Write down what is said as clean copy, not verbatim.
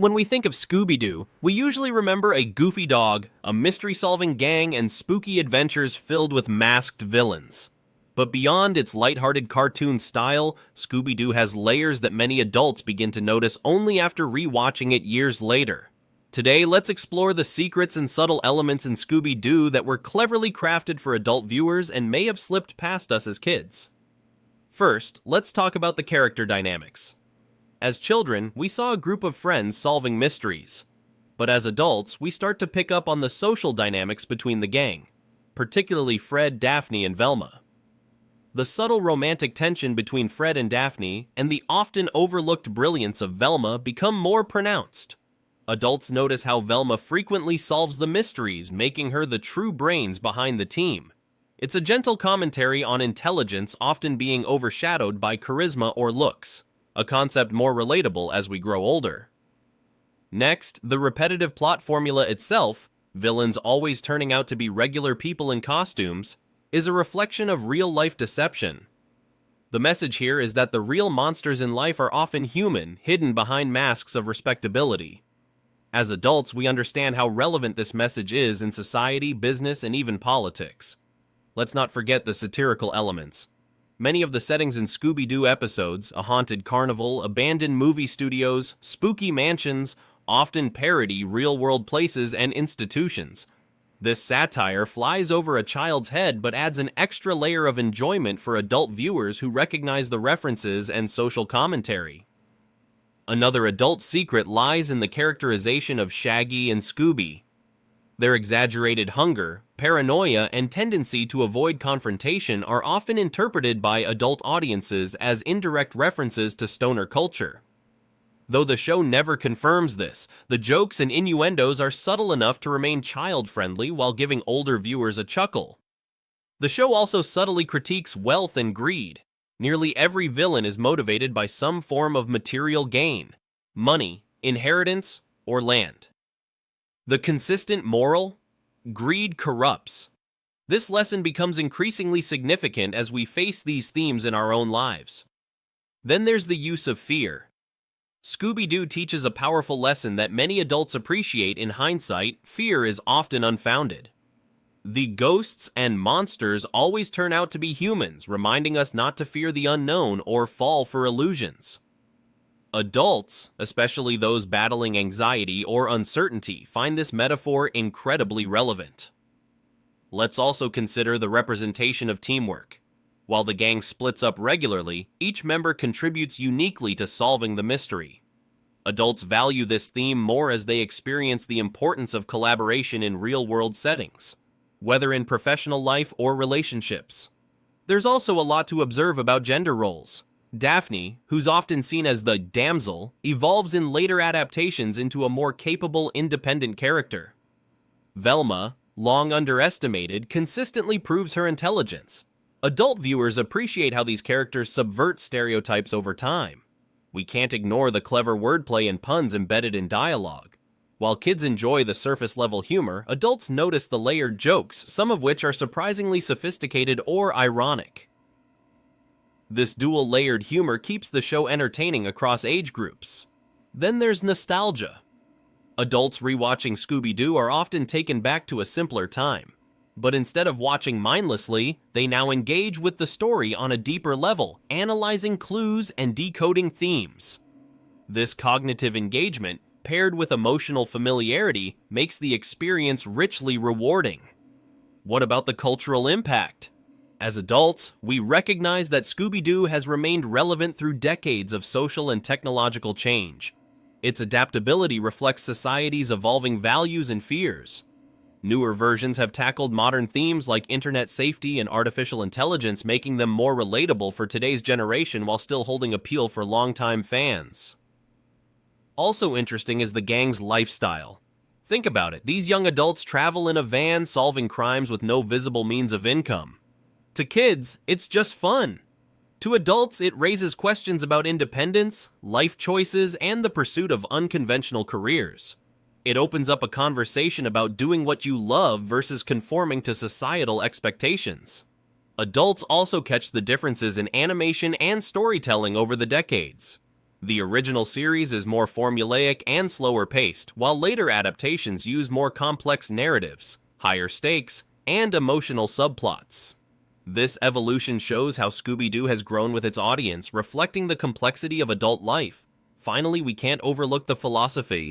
When we think of Scooby-Doo, we usually remember a goofy dog, a mystery-solving gang, and spooky adventures filled with masked villains. But beyond its lighthearted cartoon style, Scooby-Doo has layers that many adults begin to notice only after rewatching it years later. Today, let's explore the secrets and subtle elements in Scooby-Doo that were cleverly crafted for adult viewers and may have slipped past us as kids. First, let's talk about the character dynamics. As children, we saw a group of friends solving mysteries. But as adults, we start to pick up on the social dynamics between the gang, particularly Fred, Daphne, and Velma. The subtle romantic tension between Fred and Daphne and the often overlooked brilliance of Velma become more pronounced. Adults notice how Velma frequently solves the mysteries, making her the true brains behind the team. It's a gentle commentary on intelligence often being overshadowed by charisma or looks, a concept more relatable as we grow older. Next, the repetitive plot formula itself, villains always turning out to be regular people in costumes, is a reflection of real-life deception. The message here is that the real monsters in life are often human, hidden behind masks of respectability. As adults, we understand how relevant this message is in society, business, and even politics. Let's not forget the satirical elements. Many of the settings in Scooby-Doo episodes, a haunted carnival, abandoned movie studios, spooky mansions, often parody real-world places and institutions. This satire flies over a child's head but adds an extra layer of enjoyment for adult viewers who recognize the references and social commentary. Another adult secret lies in the characterization of Shaggy and Scooby. Their exaggerated hunger, paranoia, and tendency to avoid confrontation are often interpreted by adult audiences as indirect references to stoner culture. Though the show never confirms this, the jokes and innuendos are subtle enough to remain child-friendly while giving older viewers a chuckle. The show also subtly critiques wealth and greed. Nearly every villain is motivated by some form of material gain: money, inheritance, or land. The consistent moral? Greed corrupts. This lesson becomes increasingly significant as we face these themes in our own lives. Then there's the use of fear. Scooby-Doo teaches a powerful lesson that many adults appreciate. In hindsight, fear is often unfounded. The ghosts and monsters always turn out to be humans, reminding us not to fear the unknown or fall for illusions. Adults, especially those battling anxiety or uncertainty, find this metaphor incredibly relevant. Let's also consider the representation of teamwork. While the gang splits up regularly, each member contributes uniquely to solving the mystery. Adults value this theme more as they experience the importance of collaboration in real-world settings, whether in professional life or relationships. There's also a lot to observe about gender roles. Daphne, who's often seen as the damsel, evolves in later adaptations into a more capable, independent character. Velma, long underestimated, consistently proves her intelligence. Adult viewers appreciate how these characters subvert stereotypes over time. We can't ignore the clever wordplay and puns embedded in dialogue. While kids enjoy the surface-level humor, adults notice the layered jokes, some of which are surprisingly sophisticated or ironic. This dual-layered humor keeps the show entertaining across age groups. Then there's nostalgia. Adults rewatching Scooby-Doo are often taken back to a simpler time. But instead of watching mindlessly, they now engage with the story on a deeper level, analyzing clues and decoding themes. This cognitive engagement, paired with emotional familiarity, makes the experience richly rewarding. What about the cultural impact? As adults, we recognize that Scooby-Doo has remained relevant through decades of social and technological change. Its adaptability reflects society's evolving values and fears. Newer versions have tackled modern themes like internet safety and artificial intelligence, making them more relatable for today's generation while still holding appeal for longtime fans. Also interesting is the gang's lifestyle. Think about it, these young adults travel in a van solving crimes with no visible means of income. To kids, it's just fun. To adults, it raises questions about independence, life choices, and the pursuit of unconventional careers. It opens up a conversation about doing what you love versus conforming to societal expectations. Adults also catch the differences in animation and storytelling over the decades. The original series is more formulaic and slower paced, while later adaptations use more complex narratives, higher stakes, and emotional subplots. This evolution shows how Scooby-Doo has grown with its audience, reflecting the complexity of adult life. Finally, we can't overlook the philosophy